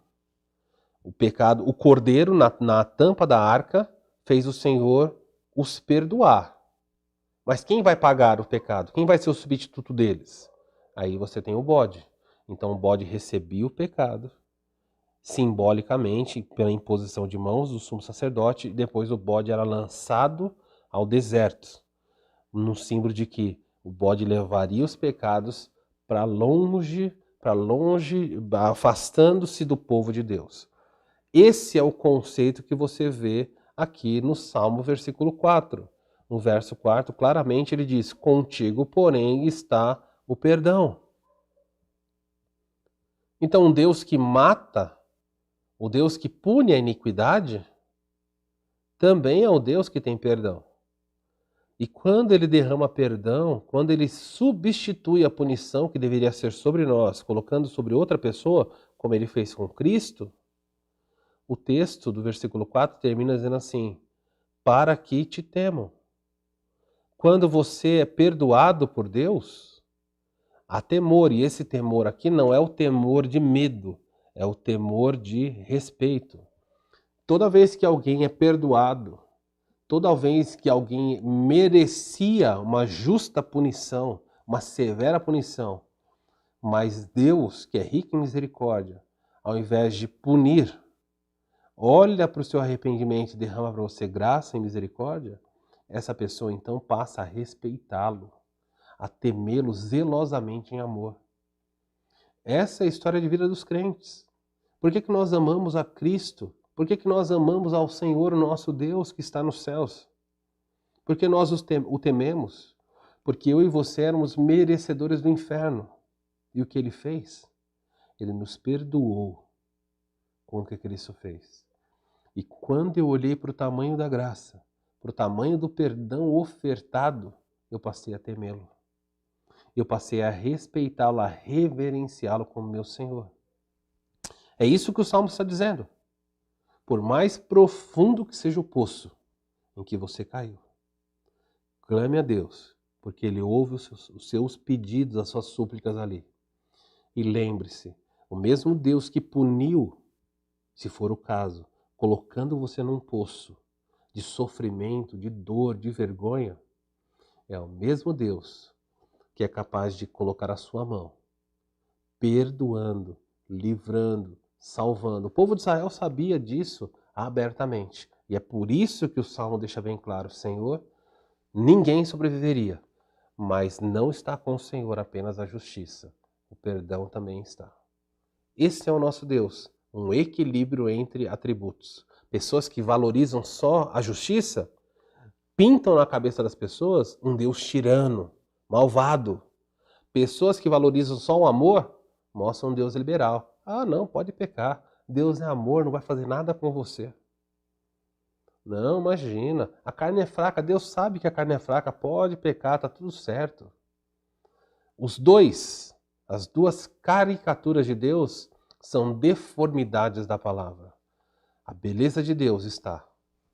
o cordeiro na tampa da arca fez o Senhor os perdoar. Mas quem vai pagar o pecado? Quem vai ser o substituto deles? Aí você tem o bode. Então o bode recebia o pecado, simbolicamente, pela imposição de mãos do sumo sacerdote, e depois o bode era lançado ao deserto, no símbolo de que o bode levaria os pecados para longe, afastando-se do povo de Deus. Esse é o conceito que você vê aqui no Salmo, versículo 4. No verso 4, claramente ele diz, contigo, porém, está o perdão. Então, um Deus que mata, o Deus que pune a iniquidade, também é o Deus que tem perdão. E quando ele derrama perdão, quando ele substitui a punição que deveria ser sobre nós, colocando sobre outra pessoa, como ele fez com Cristo, o texto do versículo 4 termina dizendo assim, para que te temam. Quando você é perdoado por Deus, há temor, e esse temor aqui não é o temor de medo, é o temor de respeito. Toda vez que alguém é perdoado, toda vez que alguém merecia uma justa punição, uma severa punição, mas Deus, que é rico em misericórdia, ao invés de punir, olha para o seu arrependimento e derrama para você graça e misericórdia, essa pessoa então passa a respeitá-lo, a temê-lo zelosamente em amor. Essa é a história de vida dos crentes. Por que nós amamos a Cristo? Por que nós amamos ao Senhor, o nosso Deus, que está nos céus? Porque nós o tememos? Porque eu e você éramos merecedores do inferno. E o que ele fez? Ele nos perdoou com o que Cristo fez. E quando eu olhei para o tamanho da graça, para o tamanho do perdão ofertado, eu passei a temê-lo. Eu passei a respeitá-lo, a reverenciá-lo como meu Senhor. É isso que o Salmo está dizendo. Por mais profundo que seja o poço em que você caiu, clame a Deus, porque Ele ouve os seus pedidos, as suas súplicas ali. E lembre-se, o mesmo Deus que puniu, se for o caso, colocando você num poço de sofrimento, de dor, de vergonha, é o mesmo Deus que é capaz de colocar a sua mão, perdoando, livrando, salvando. O povo de Israel sabia disso abertamente. E é por isso que o Salmo deixa bem claro, Senhor, ninguém sobreviveria, mas não está com o Senhor apenas a justiça, o perdão também está. Esse é o nosso Deus, um equilíbrio entre atributos. Pessoas que valorizam só a justiça pintam na cabeça das pessoas um Deus tirano, malvado. Pessoas que valorizam só o amor mostram um Deus liberal. Ah, não, pode pecar. Deus é amor, não vai fazer nada com você. Não, imagina. A carne é fraca. Deus sabe que a carne é fraca. Pode pecar, tá tudo certo. As duas caricaturas de Deus são deformidades da palavra. A beleza de Deus está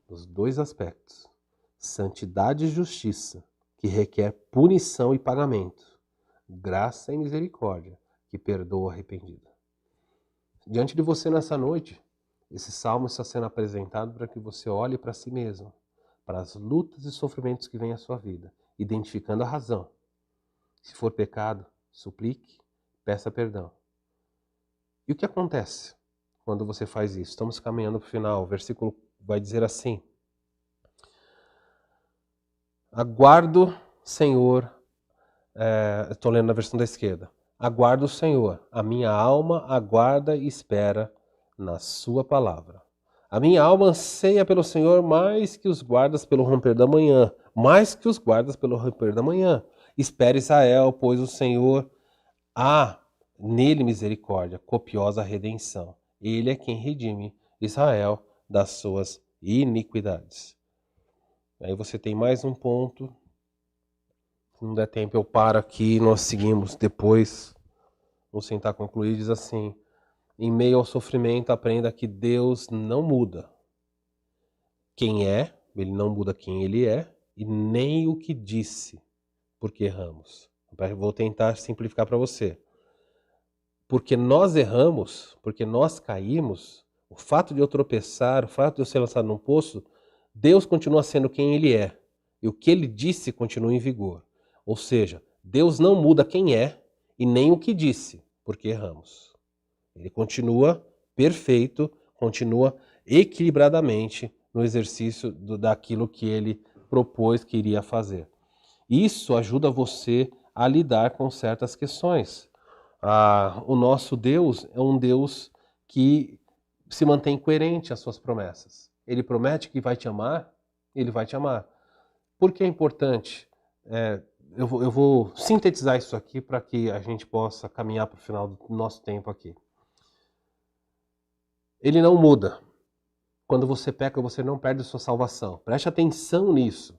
nos dois aspectos. Santidade e justiça, que requer punição e pagamento. Graça e misericórdia, que perdoa o arrependido. Diante de você nessa noite, esse salmo está sendo apresentado para que você olhe para si mesmo, para as lutas e sofrimentos que vêm à sua vida, identificando a razão. Se for pecado, suplique, peça perdão. E o que acontece quando você faz isso? Estamos caminhando para o final. O versículo vai dizer assim: aguardo, Senhor, estou lendo na versão da esquerda. Aguardo o Senhor, a minha alma aguarda e espera na sua palavra. A minha alma anseia pelo Senhor mais que os guardas pelo romper da manhã, mais que os guardas pelo romper da manhã. Espere Israel, pois o Senhor há nele misericórdia, copiosa redenção. Ele é quem redime Israel das suas iniquidades. Aí você tem mais um ponto. Se não der tempo, eu paro aqui e nós seguimos depois. Vamos tentar concluir. Diz assim: em meio ao sofrimento, aprenda que Deus não muda quem é, Ele não muda quem Ele é, e nem o que disse, porque erramos. Vou tentar simplificar para você. Porque nós erramos, porque nós caímos, o fato de eu tropeçar, o fato de eu ser lançado num poço, Deus continua sendo quem Ele é. E o que Ele disse continua em vigor. Ou seja, Deus não muda quem é e nem o que disse, porque erramos. Ele continua perfeito, continua equilibradamente no exercício daquilo que Ele propôs que iria fazer. Isso ajuda você a lidar com certas questões. O nosso Deus é um Deus que se mantém coerente às suas promessas. Ele promete que vai te amar, Ele vai te amar. Por que é importante? Eu vou sintetizar isso aqui para que a gente possa caminhar para o final do nosso tempo aqui. Ele não muda. Quando você peca, você não perde a sua salvação. Preste atenção nisso.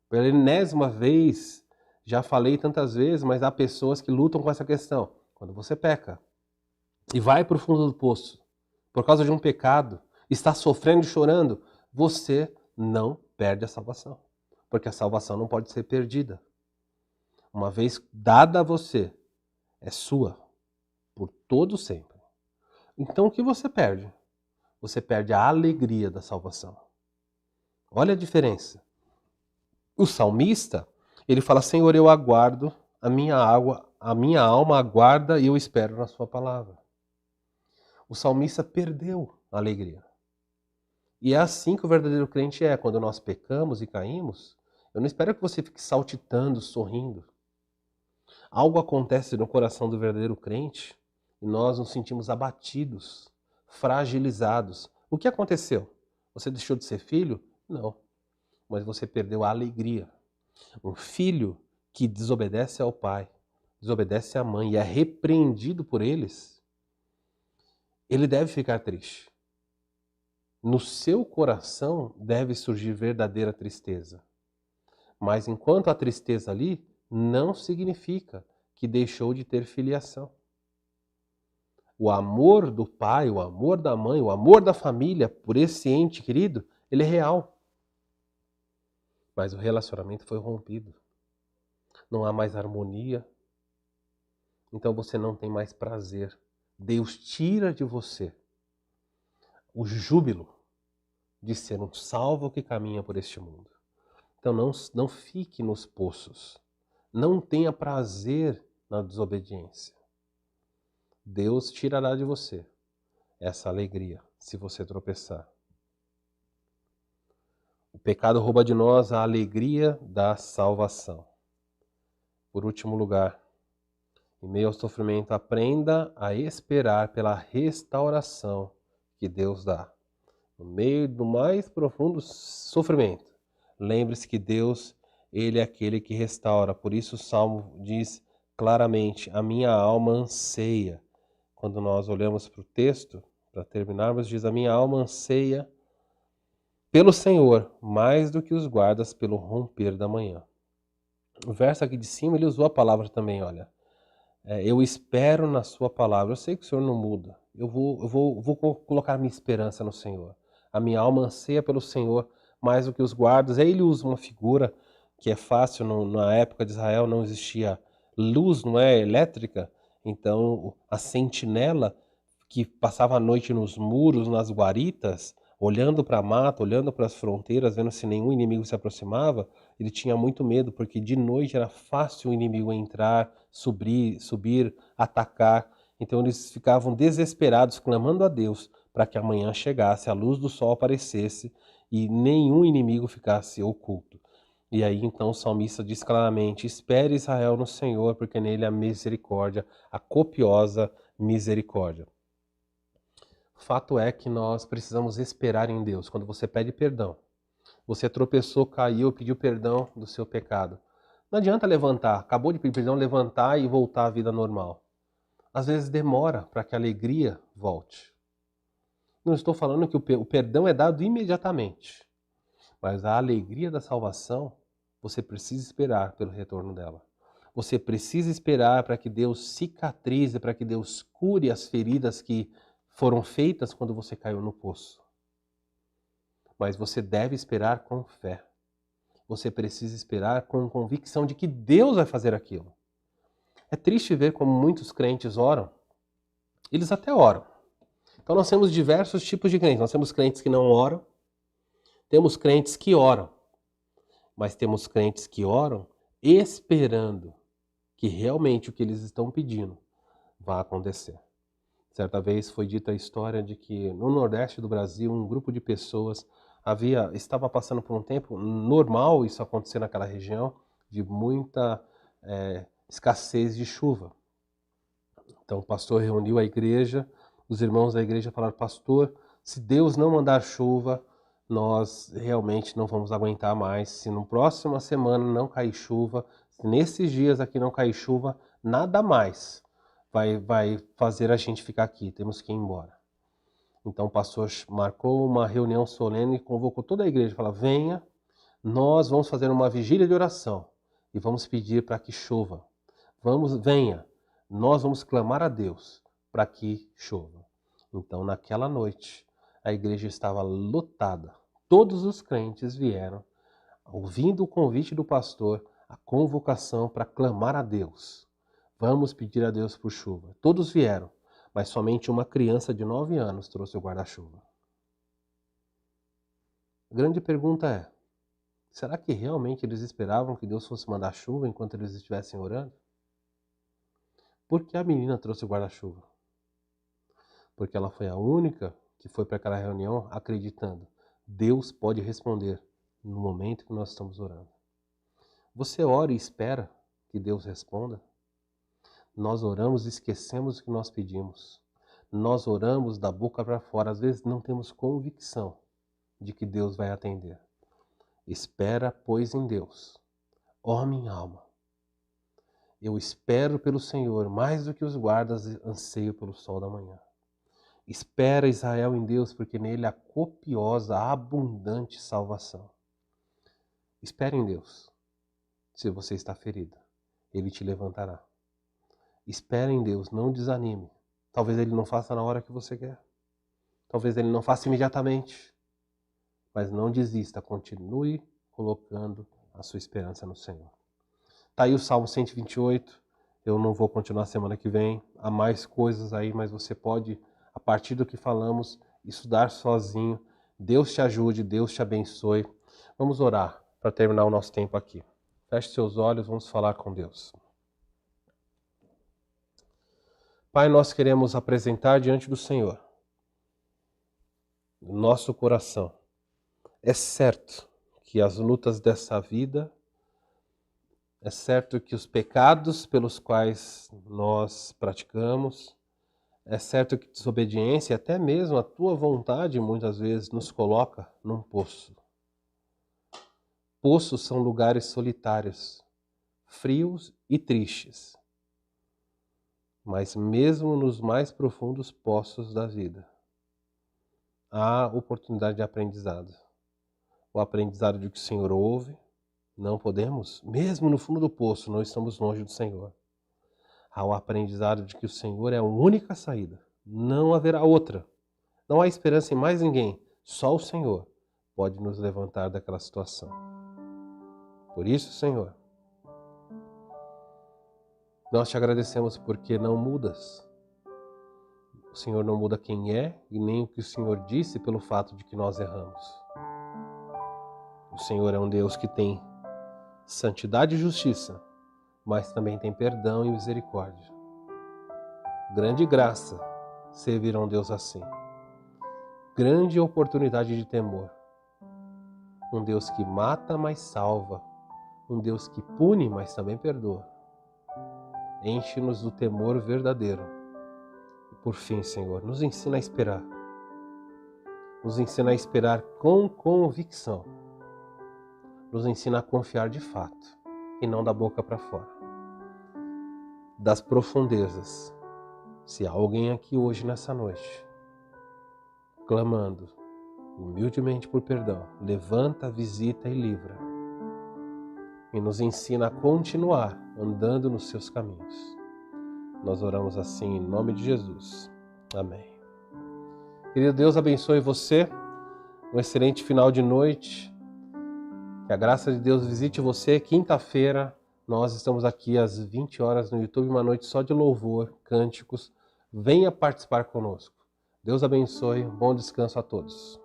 Pela enésima vez, já falei tantas vezes, mas há pessoas que lutam com essa questão. Quando você peca e vai para o fundo do poço, por causa de um pecado, está sofrendo e chorando, você não perde a salvação. Porque a salvação não pode ser perdida. Uma vez dada a você, é sua, por todo sempre. Então o que você perde? Você perde a alegria da salvação. Olha a diferença. O salmista, ele fala: Senhor, eu aguardo, a minha alma aguarda e eu espero na sua palavra. O salmista perdeu a alegria. E é assim que o verdadeiro crente é. Quando nós pecamos e caímos, eu não espero que você fique saltitando, sorrindo. Algo acontece no coração do verdadeiro crente e nós nos sentimos abatidos, fragilizados. O que aconteceu? Você deixou de ser filho? Não. Mas você perdeu a alegria. Um filho que desobedece ao pai desobedece à mãe e é repreendido por eles, ele deve ficar triste. No seu coração deve surgir verdadeira tristeza. Mas enquanto há tristeza ali, não significa que deixou de ter filiação. O amor do pai, o amor da mãe, o amor da família por esse ente querido, ele é real. Mas o relacionamento foi rompido. Não há mais harmonia. Então você não tem mais prazer. Deus tira de você o júbilo de ser um salvo que caminha por este mundo. Então não fique nos poços. Não tenha prazer na desobediência. Deus tirará de você essa alegria se você tropeçar. O pecado rouba de nós a alegria da salvação. Por último lugar, em meio ao sofrimento, aprenda a esperar pela restauração que Deus dá. No meio do mais profundo sofrimento, lembre-se que Deus, Ele é aquele que restaura. Por isso o Salmo diz claramente, a minha alma anseia. Quando nós olhamos para o texto, para terminarmos, diz, a minha alma anseia pelo Senhor, mais do que os guardas pelo romper da manhã. O verso aqui de cima, ele usou a palavra também, olha. Eu espero na sua palavra. Eu sei que o Senhor não muda. Eu vou colocar minha esperança no Senhor. A minha alma anseia pelo Senhor mais do que os guardas. Aí ele usa uma figura que é fácil. Na época de Israel não existia luz, não é, elétrica. Então a sentinela que passava a noite nos muros, nas guaritas, olhando para a mata, olhando para as fronteiras, vendo se nenhum inimigo se aproximava, ele tinha muito medo, porque de noite era fácil o inimigo entrar, subir, atacar. Então eles ficavam desesperados, clamando a Deus para que amanhã chegasse, a luz do sol aparecesse e nenhum inimigo ficasse oculto. E aí então o salmista diz claramente, espere Israel no Senhor, porque nele há misericórdia, a copiosa misericórdia. Fato é que nós precisamos esperar em Deus. Quando você pede perdão, você tropeçou, caiu, pediu perdão do seu pecado. Não adianta levantar, acabou de pedir perdão, levantar e voltar à vida normal. Às vezes demora para que a alegria volte. Não estou falando que o perdão é dado imediatamente, mas a alegria da salvação, você precisa esperar pelo retorno dela. Você precisa esperar para que Deus cicatrize, para que Deus cure as feridas que foram feitas quando você caiu no poço. Mas você deve esperar com fé. Você precisa esperar com convicção de que Deus vai fazer aquilo. É triste ver como muitos crentes oram. Eles até oram. Então nós temos diversos tipos de crentes. Nós temos crentes que não oram. Temos crentes que oram. Mas temos crentes que oram esperando que realmente o que eles estão pedindo vá acontecer. Certa vez foi dita a história de que no Nordeste do Brasil um grupo de pessoas estava passando por um tempo normal isso acontecer naquela região, de muita escassez de chuva. Então o pastor reuniu a igreja, os irmãos da igreja falaram, pastor, se Deus não mandar chuva, nós realmente não vamos aguentar mais. Se na próxima semana não cair chuva, se nesses dias aqui não cair chuva, nada mais vai fazer a gente ficar aqui, temos que ir embora. Então o pastor marcou uma reunião solene e convocou toda a igreja, falou, venha, nós vamos fazer uma vigília de oração e vamos pedir para que chova. Venha, nós vamos clamar a Deus para que chova. Então naquela noite a igreja estava lotada, todos os crentes vieram, ouvindo o convite do pastor, a convocação para clamar a Deus. Vamos pedir a Deus por chuva. Todos vieram, mas somente uma criança de 9 anos trouxe o guarda-chuva. A grande pergunta é, será que realmente eles esperavam que Deus fosse mandar chuva enquanto eles estivessem orando? Por que a menina trouxe o guarda-chuva? Porque ela foi a única que foi para aquela reunião acreditando. Deus pode responder no momento que nós estamos orando. Você ora e espera que Deus responda? Nós oramos e esquecemos o que nós pedimos. Nós oramos da boca para fora. Às vezes não temos convicção de que Deus vai atender. Espera, pois, em Deus. Ó minha alma, Eu espero pelo Senhor, mais do que os guardas anseio pelo sol da manhã. Espera, Israel, em Deus, porque nele há copiosa, abundante salvação. Espere em Deus. Se você está ferido, Ele te levantará. Espere em Deus, não desanime. Talvez Ele não faça na hora que você quer. Talvez Ele não faça imediatamente. Mas não desista, continue colocando a sua esperança no Senhor. Está aí o Salmo 128. Eu não vou continuar semana que vem. Há mais coisas aí, mas você pode, a partir do que falamos, estudar sozinho. Deus te ajude, Deus te abençoe. Vamos orar para terminar o nosso tempo aqui. Feche seus olhos, vamos falar com Deus. Pai, nós queremos apresentar diante do Senhor o nosso coração. É certo que as lutas dessa vida, é certo que os pecados pelos quais nós praticamos, é certo que desobediência, até mesmo a tua vontade, muitas vezes nos coloca num poço. Poços são lugares solitários, frios e tristes. Mas mesmo nos mais profundos poços da vida, há oportunidade de aprendizado. O aprendizado de que o Senhor ouve, não podemos, mesmo no fundo do poço, não estamos longe do Senhor. Há o aprendizado de que o Senhor é a única saída, não haverá outra. Não há esperança em mais ninguém, só o Senhor pode nos levantar daquela situação. Por isso, Senhor, nós te agradecemos porque não mudas. O Senhor não muda quem é e nem o que o Senhor disse pelo fato de que nós erramos. O Senhor é um Deus que tem santidade e justiça, mas também tem perdão e misericórdia. Grande graça servir a um Deus assim. Grande oportunidade de temor. Um Deus que mata, mas salva. Um Deus que pune, mas também perdoa. Enche-nos do temor verdadeiro. E por fim, Senhor, nos ensina a esperar. Nos ensina a esperar com convicção. Nos ensina a confiar de fato e não da boca para fora. Das profundezas. Se há alguém aqui hoje, nessa noite, clamando humildemente por perdão, levanta, visita e livra. E nos ensina a continuar andando nos seus caminhos. Nós oramos assim em nome de Jesus. Amém. Querido Deus, abençoe você. Um excelente final de noite. Que a graça de Deus visite você. Quinta-feira nós estamos aqui às 20 horas no YouTube, uma noite só de louvor, cânticos. Venha participar conosco. Deus abençoe. Bom descanso a todos.